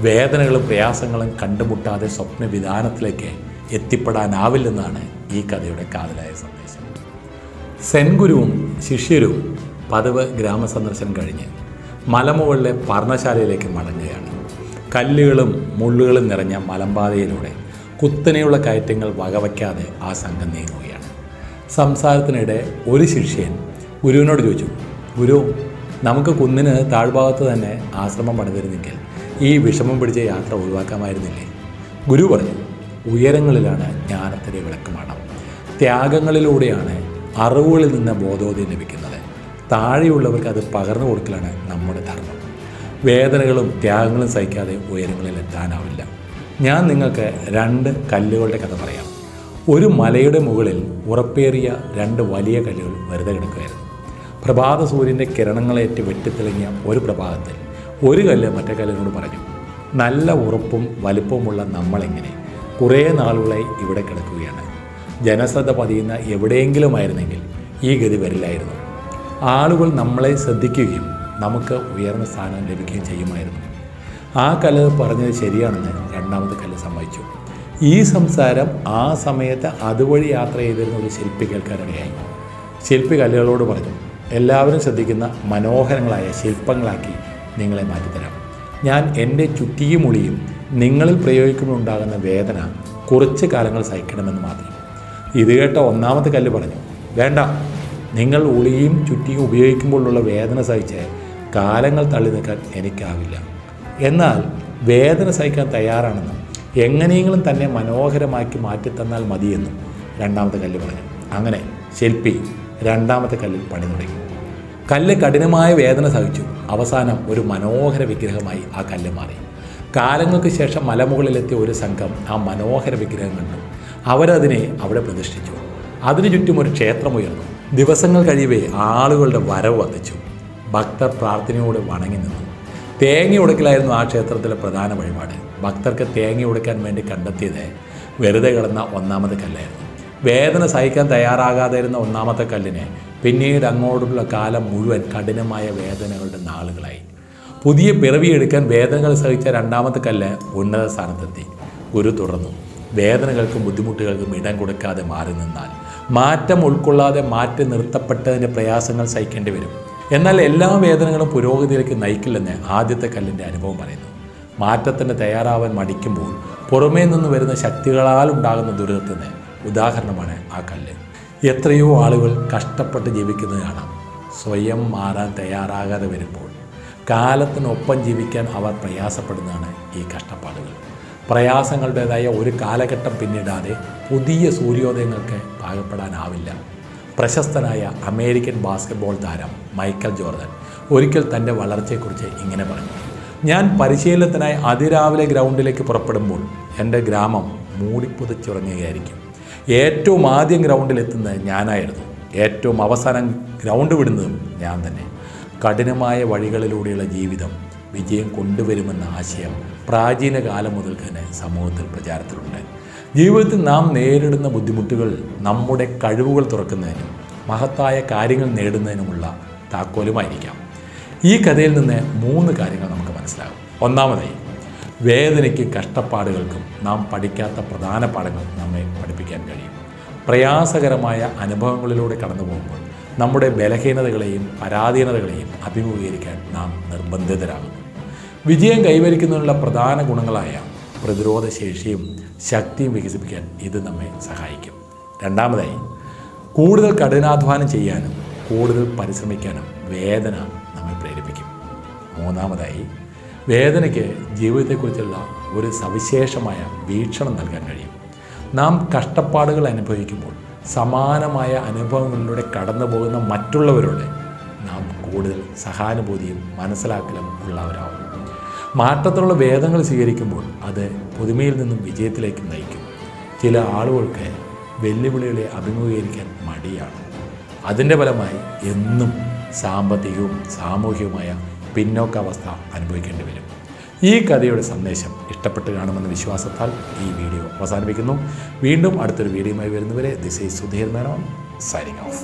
വേദനകളും പ്രയാസങ്ങളും കണ്ടുമുട്ടാതെ സ്വപ്നവിധാനത്തിലേക്ക് എത്തിപ്പെടാനാവില്ലെന്നാണ് ഈ കഥയുടെ കാതലായ സന്ദേശം. സെൻ ഗുരുവും ശിഷ്യരും പതിവ് ഗ്രാമസന്ദർശനം കഴിഞ്ഞ് മലമുകളിലെ പർണശാലയിലേക്ക് മടങ്ങുകയാണ്. കല്ലുകളും മുള്ളുകളും നിറഞ്ഞ മലമ്പാതയിലൂടെ കുത്തനെയുള്ള കയറ്റങ്ങൾ വകവയ്ക്കാതെ ആ സംഘം നീങ്ങുകയാണ്. സംസാരത്തിനിടെ ഒരു ശിഷ്യൻ ഗുരുവിനോട് ചോദിച്ചു, ഗുരു, നമുക്ക് കുന്നിന് താഴ്ഭാഗത്ത് തന്നെ ആശ്രമം പണിതിരുന്നെങ്കിൽ ഈ വിഷമം പിടിച്ച യാത്ര ഒഴിവാക്കാമായിരുന്നില്ലേ? ഗുരു പറഞ്ഞു, ഉയരങ്ങളിലാണ് ജ്ഞാനത്തിൻ്റെ വിളക്കുമാടം. ത്യാഗങ്ങളിലൂടെയാണ് അറിവുകളിൽ നിന്ന് ബോധോദയം ലഭിക്കുന്നത്. താഴെയുള്ളവർക്ക് അത് പകർന്നു കൊടുക്കലാണ് നമ്മുടെ ധർമ്മം. വേദനകളും ത്യാഗങ്ങളും സഹിക്കാതെ ഉയരങ്ങളിൽ എത്താനാവില്ല. ഞാൻ നിങ്ങൾക്ക് 2 കല്ലുകളുടെ കഥ പറയാം. ഒരു മലയുടെ മുകളിൽ ഉറപ്പേറിയ 2 വലിയ കല്ലുകൾ വെറുതെ കിടക്കുകയായിരുന്നു. പ്രഭാത സൂര്യൻ്റെ കിരണങ്ങളേറ്റ് വെട്ടിത്തെളിഞ്ഞ ഒരു പ്രഭാതത്തിൽ ഒരു കല്ല് മറ്റേ കല്ലിനോട് പറഞ്ഞു, നല്ല ഉറപ്പും വലുപ്പവുമുള്ള നമ്മളെങ്ങനെ കുറേ നാളുകളായി ഇവിടെ കിടക്കുകയാണ്. ജനശ്രദ്ധ പതിയുന്ന എവിടെയെങ്കിലുമായിരുന്നെങ്കിൽ ഈ ഗതി വരില്ലായിരുന്നു. ആളുകൾ നമ്മളെ ശ്രദ്ധിക്കുകയും നമുക്ക് ഉയർന്ന സ്ഥാനം ലഭിക്കുകയും ചെയ്യുമായിരുന്നു. ആ കല്ല് പറഞ്ഞത് ശരിയാണെന്ന് രണ്ടാമത്തെ കല്ല് സമ്മതിച്ചു. ഈ സംസാരം ആ സമയത്ത് അതുവഴി യാത്ര ചെയ്തിരുന്ന ഒരു ശില്പി കേൾക്കാനിടയായി. ശില്പി കല്ലുകളോട് പറഞ്ഞു, എല്ലാവരും ശ്രദ്ധിക്കുന്ന മനോഹരങ്ങളായ ശില്പങ്ങളാക്കി നിങ്ങളെ മാറ്റിത്തരാം. ഞാൻ എൻ്റെ ചുറ്റിയും മുളിയും നിങ്ങളിൽ പ്രയോഗിക്കുമ്പോൾ ഉണ്ടാകുന്ന വേദന കുറച്ച് കാലങ്ങൾ സഹിക്കണമെന്ന് മാത്രം. ഇത് കേട്ട ഒന്നാമത്തെ കല്ല് പറഞ്ഞു, വേണ്ട, നിങ്ങൾ ഉളിയും ചുറ്റിയും ഉപയോഗിക്കുമ്പോഴുള്ള വേദന സഹിച്ച് കാലങ്ങൾ തള്ളി നിൽക്കാൻ എനിക്കാവില്ല. എന്നാൽ വേദന സഹിക്കാൻ തയ്യാറാണെന്നും എങ്ങനെയെങ്കിലും തന്നെ മനോഹരമാക്കി മാറ്റിത്തന്നാൽ മതിയെന്നും രണ്ടാമത്തെ കല്ല് പറഞ്ഞു. അങ്ങനെ ശില്പി രണ്ടാമത്തെ കല്ലിൽ പണി തുടങ്ങി. കല്ല് കഠിനമായ വേദന സഹിച്ചു. അവസാനം ഒരു മനോഹര വിഗ്രഹമായി ആ കല്ല് മാറി. കാലങ്ങൾക്ക് ശേഷം മലമുകളിലെത്തിയ ഒരു സംഘം ആ മനോഹര വിഗ്രഹം കണ്ടു. അവരതിനെ അവിടെ പ്രതിഷ്ഠിച്ചു. അതിനു ചുറ്റും ഒരു ക്ഷേത്രമുയർന്നു. ദിവസങ്ങൾ കഴിയവേ ആളുകളുടെ വരവ് വർദ്ധിച്ചു. ഭക്തർ പ്രാർത്ഥനയോട് വണങ്ങി നിന്നു. തേങ്ങ ഉടക്കലായിരുന്നു ആ ക്ഷേത്രത്തിലെ പ്രധാന വഴിപാട്. ഭക്തർക്ക് തേങ്ങ ഉടക്കാൻ വേണ്ടി കണ്ടെത്തിയത് വെറുതെ കിടന്ന ഒന്നാമത്തെ കല്ലായിരുന്നു. വേദന സഹിക്കാൻ തയ്യാറാകാതെ ഇരുന്ന ഒന്നാമത്തെ കല്ലിന് പിന്നീട് അങ്ങോട്ടുള്ള കാലം മുഴുവൻ കഠിനമായ വേദനകളുടെ നാളുകളായി. പുതിയ പിറവിയെടുക്കാൻ വേദനകൾ സഹിച്ച രണ്ടാമത്തെ കല്ല് ഉന്നത സ്ഥാനത്തെത്തി. ഗുരു തുടർന്നു, വേദനകൾക്കും ബുദ്ധിമുട്ടുകൾക്കും ഇടം കൊടുക്കാതെ മാറി നിന്നാൽ മാറ്റം ഉൾക്കൊള്ളാതെ മാറ്റി നിർത്തപ്പെട്ടതിൻ്റെ പ്രയാസങ്ങൾ സഹിക്കേണ്ടി വരും. എന്നാൽ എല്ലാ വേദനകളും പുരോഗതിയിലേക്ക് നയിക്കില്ലെന്ന് ആദ്യത്തെ കല്ലിൻ്റെ അനുഭവം പറയുന്നു. മാറ്റത്തിന് തയ്യാറാവാൻ മടിക്കുമ്പോൾ പുറമേ നിന്ന് വരുന്ന ശക്തികളാൽ ഉണ്ടാകുന്ന ദുരിതത്തിന് ഉദാഹരണമാണ് ആ കല്ല്. എത്രയോ ആളുകൾ കഷ്ടപ്പെട്ട് ജീവിക്കുന്നത് കാണാം. സ്വയം മാറാൻ തയ്യാറാകാതെ വരുമ്പോൾ കാലത്തിനൊപ്പം ജീവിക്കാൻ അവർ പ്രയാസപ്പെടുന്നതാണ് ഈ കഷ്ടപ്പാടുകൾ. പ്രയാസങ്ങളുടേതായ ഒരു കാലഘട്ടം പിന്നിടാതെ പുതിയ സൂര്യോദയങ്ങൾക്ക് പാകപ്പെടാനാവില്ല. പ്രശസ്തനായ അമേരിക്കൻ ബാസ്കറ്റ്ബോൾ താരം മൈക്കൽ ജോർദൻ ഒരിക്കൽ തൻ്റെ വളർച്ചയെക്കുറിച്ച് ഇങ്ങനെ പറഞ്ഞു, ഞാൻ പരിശീലനത്തിനായി അതിരാവിലെ ഗ്രൗണ്ടിലേക്ക് പുറപ്പെടുമ്പോൾ എൻ്റെ ഗ്രാമം മൂടിപ്പുതച്ചുറങ്ങുകയായിരിക്കും. ഏറ്റവും ആദ്യം ഗ്രൗണ്ടിലെത്തുന്നത് ഞാനായിരുന്നു. ഏറ്റവും അവസാനം ഗ്രൗണ്ട് വിടുന്നതും ഞാൻ തന്നെ. കഠിനമായ വഴികളിലൂടെയുള്ള ജീവിതം വിജയം കൊണ്ടുവരുമെന്ന ആശയം പ്രാചീന കാലം മുതൽ തന്നെ സമൂഹത്തിൽ പ്രചാരത്തിലുണ്ട്. ജീവിതത്തിൽ നാം നേരിടുന്ന ബുദ്ധിമുട്ടുകൾ നമ്മുടെ കഴിവുകൾ തുറക്കുന്നതിനും മഹത്തായ കാര്യങ്ങൾ നേടുന്നതിനുമുള്ള താക്കോലുമായിരിക്കാം. ഈ കഥയിൽ നിന്ന് 3 കാര്യങ്ങൾ നമുക്ക് മനസ്സിലാകും. ഒന്നാമതായി, വേദനയ്ക്കും കഷ്ടപ്പാടുകൾക്കും നാം പഠിക്കാത്ത പ്രധാന പാഠങ്ങൾ നമ്മെ പഠിപ്പിക്കാൻ കഴിയും. പ്രയാസകരമായ അനുഭവങ്ങളിലൂടെ കടന്നു പോകുമ്പോൾ നമ്മുടെ ബലഹീനതകളെയും പരാധീനതകളെയും അഭിമുഖീകരിക്കാൻ നാം നിർബന്ധിതരാകുന്നു. വിജയം കൈവരിക്കുന്നതിനുള്ള പ്രധാന ഗുണങ്ങളായ പ്രതിരോധശേഷിയും ശക്തിയും വികസിപ്പിക്കാൻ ഇത് നമ്മെ സഹായിക്കും. രണ്ടാമതായി, കൂടുതൽ കഠിനാധ്വാനം ചെയ്യാനും കൂടുതൽ പരിശ്രമിക്കാനും വേദന നമ്മെ പ്രേരിപ്പിക്കും. മൂന്നാമതായി, വേദനയ്ക്ക് ജീവിതത്തെക്കുറിച്ചുള്ള ഒരു സവിശേഷമായ വീക്ഷണം നൽകാൻ കഴിയും. നാം കഷ്ടപ്പാടുകൾ അനുഭവിക്കുമ്പോൾ സമാനമായ അനുഭവങ്ങളിലൂടെ കടന്നു പോകുന്ന മറ്റുള്ളവരോട് നാം കൂടുതൽ സഹാനുഭൂതിയും മനസ്സിലാക്കലും ഉള്ളവരാകും. മാറ്റത്തിലുള്ള വേദനകൾ സ്വീകരിക്കുമ്പോൾ അത് പുതുമയിൽ നിന്നും വിജയത്തിലേക്ക് നയിക്കും. ചില ആളുകൾക്ക് വെല്ലുവിളികളെ അഭിമുഖീകരിക്കാൻ മടിയാണ്. അതിൻ്റെ ഫലമായി എന്നും സാമ്പത്തികവും സാമൂഹികവുമായ പിന്നോക്കാവസ്ഥ അനുഭവിക്കേണ്ടി വരും. ഈ കഥയുടെ സന്ദേശം ഇഷ്ടപ്പെട്ട് കാണുമെന്ന വിശ്വാസത്താൽ ഈ വീഡിയോ അവസാനിപ്പിക്കുന്നു. വീണ്ടും അടുത്തൊരു വീഡിയോയുമായി വരുന്നവരെ this is Sudheer Menon signing off.